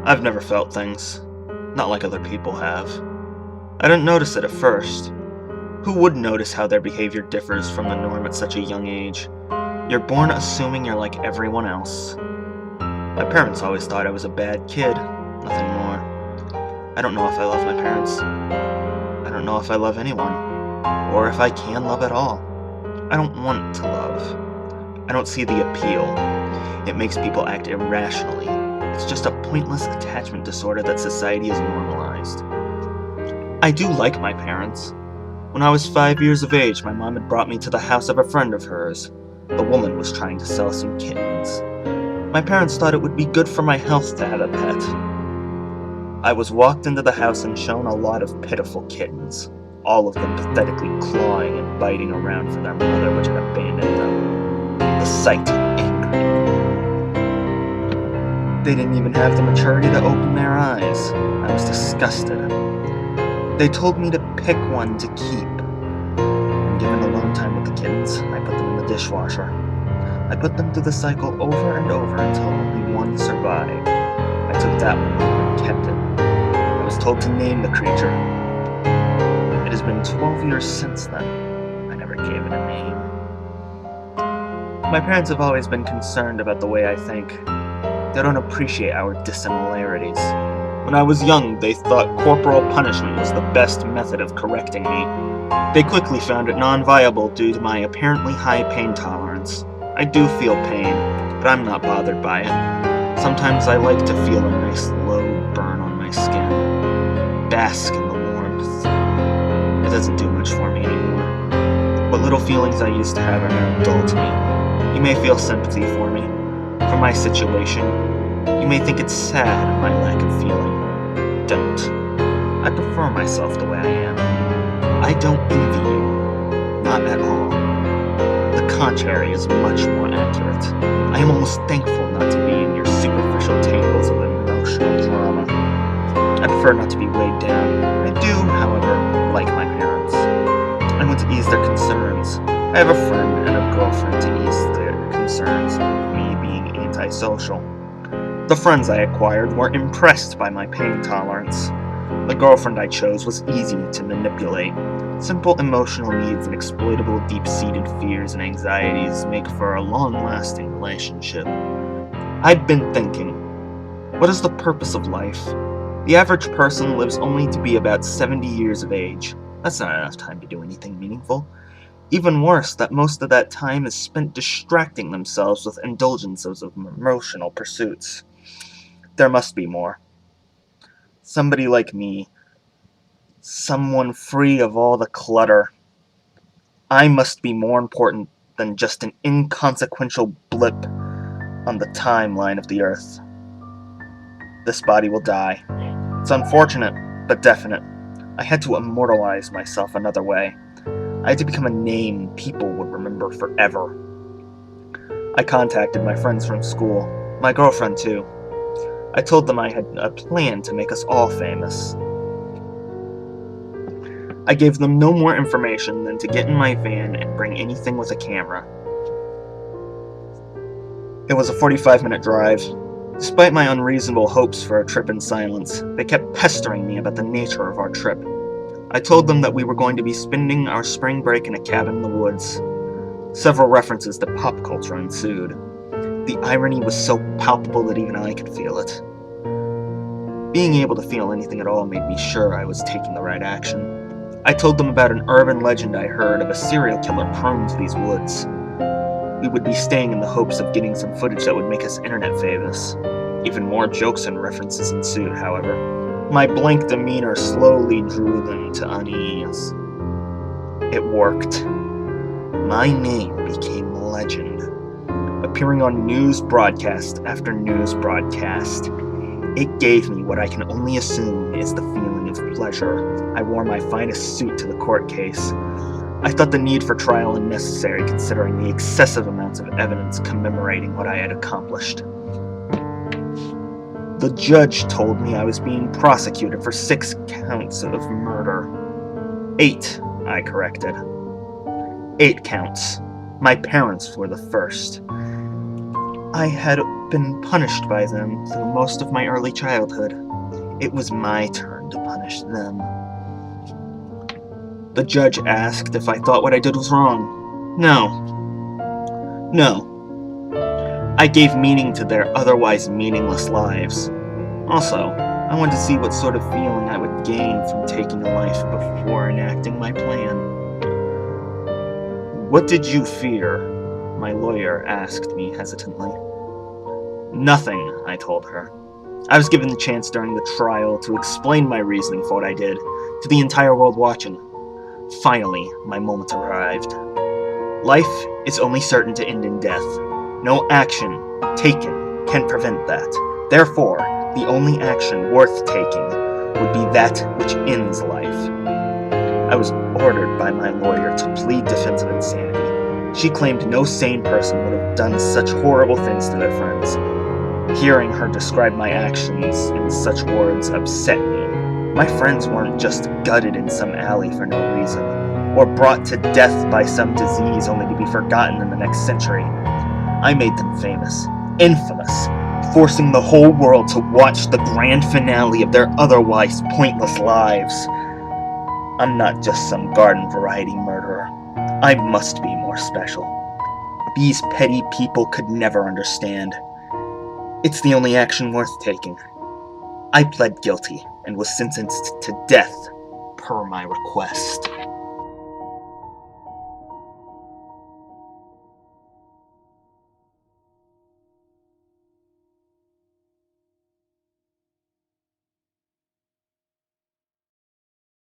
I've never felt things. Not like other people have. I didn't notice it at first. Who would notice how their behavior differs from the norm at such a young age? You're born assuming you're like everyone else. My parents always thought I was a bad kid, nothing more. I don't know if I love my parents. I don't know if I love anyone, or if I can love at all. I don't want to love. I don't see the appeal. It makes people act irrationally. It's just a pointless attachment disorder that society has normalized. I do like my parents. When I was 5 years of age, my mom had brought me to the house of a friend of hers. The woman was trying to sell some kittens. My parents thought it would be good for my health to have a pet. I was walked into the house and shown a lot of pitiful kittens, all of them pathetically clawing and biting around for their mother, which had abandoned them. The sight angered me. They didn't even have the maturity to open their eyes. I was disgusted. They told me to pick one to keep. And given alone time with the kittens, I put them in the dishwasher. I put them through the cycle over and over until only one survived. I took that one home and kept it. I was told to name the creature. It has been 12 years since then. I never gave it a name. My parents have always been concerned about the way I think. They don't appreciate our dissimilarities. When I was young, they thought corporal punishment was the best method of correcting me. They quickly found it non-viable due to my apparently high pain tolerance. I do feel pain, but I'm not bothered by it. Sometimes I like to feel a nice low burn on my skin. Bask in the warmth. It doesn't do much for me anymore. What little feelings I used to have are now dull to me. You may feel sympathy for me, for my situation. You may think it's sad, my lack of feeling. Don't. I prefer myself the way I am. I don't envy you. Not at all. The contrary is much more accurate. I am almost thankful not to be in your superficial tangles of emotional drama. I prefer not to be weighed down. I do, however, like my parents. I want to ease their concerns. I have a friend and a girlfriend to ease their concerns, me being antisocial. The friends I acquired were impressed by my pain tolerance. The girlfriend I chose was easy to manipulate. Simple emotional needs and exploitable deep-seated fears and anxieties make for a long-lasting relationship. I've been thinking, what is the purpose of life? The average person lives only to be about 70 years of age. That's not enough time to do anything meaningful. Even worse, that most of that time is spent distracting themselves with indulgences of emotional pursuits. There must be more. Somebody like me. Someone free of all the clutter. I must be more important than just an inconsequential blip on the timeline of the Earth. This body will die. It's unfortunate, but definite. I had to immortalize myself another way. I had to become a name people would remember forever. I contacted my friends from school, my girlfriend too. I told them I had a plan to make us all famous. I gave them no more information than to get in my van and bring anything with a camera. It was a 45-minute drive. Despite my unreasonable hopes for a trip in silence, they kept pestering me about the nature of our trip. I told them that we were going to be spending our spring break in a cabin in the woods. Several references to pop culture ensued. The irony was so palpable that even I could feel it. Being able to feel anything at all made me sure I was taking the right action. I told them about an urban legend I heard of a serial killer prone to these woods. We would be staying in the hopes of getting some footage that would make us internet famous. Even more jokes and references ensued, however. My blank demeanor slowly drew them to unease. It worked. My name became legend, appearing on news broadcast after news broadcast. It gave me what I can only assume is the feeling of pleasure. I wore my finest suit to the court case. I thought the need for trial unnecessary considering the excessive amounts of evidence commemorating what I had accomplished. The judge told me I was being prosecuted for 6 counts of murder. 8, I corrected. 8 counts. My parents were the first. I had been punished by them through most of my early childhood. It was my turn to punish them. The judge asked if I thought what I did was wrong. No. I gave meaning to their otherwise meaningless lives. Also, I wanted to see what sort of feeling I would gain from taking a life before enacting my plan. "What did you fear?" my lawyer asked me hesitantly. "Nothing," I told her. I was given the chance during the trial to explain my reasoning for what I did to the entire world watching. Finally, my moment arrived. Life is only certain to end in death. No action taken can prevent that. Therefore, the only action worth taking would be that which ends life. I was ordered by my lawyer to plead defense of insanity. She claimed no sane person would have done such horrible things to their friends. Hearing her describe my actions in such words upset me. My friends weren't just gutted in some alley for no reason, or brought to death by some disease only to be forgotten in the next century. I made them famous, infamous, forcing the whole world to watch the grand finale of their otherwise pointless lives. I'm not just some garden variety murderer. I must be more special. These petty people could never understand. It's the only action worth taking. I pled guilty and was sentenced to death per my request.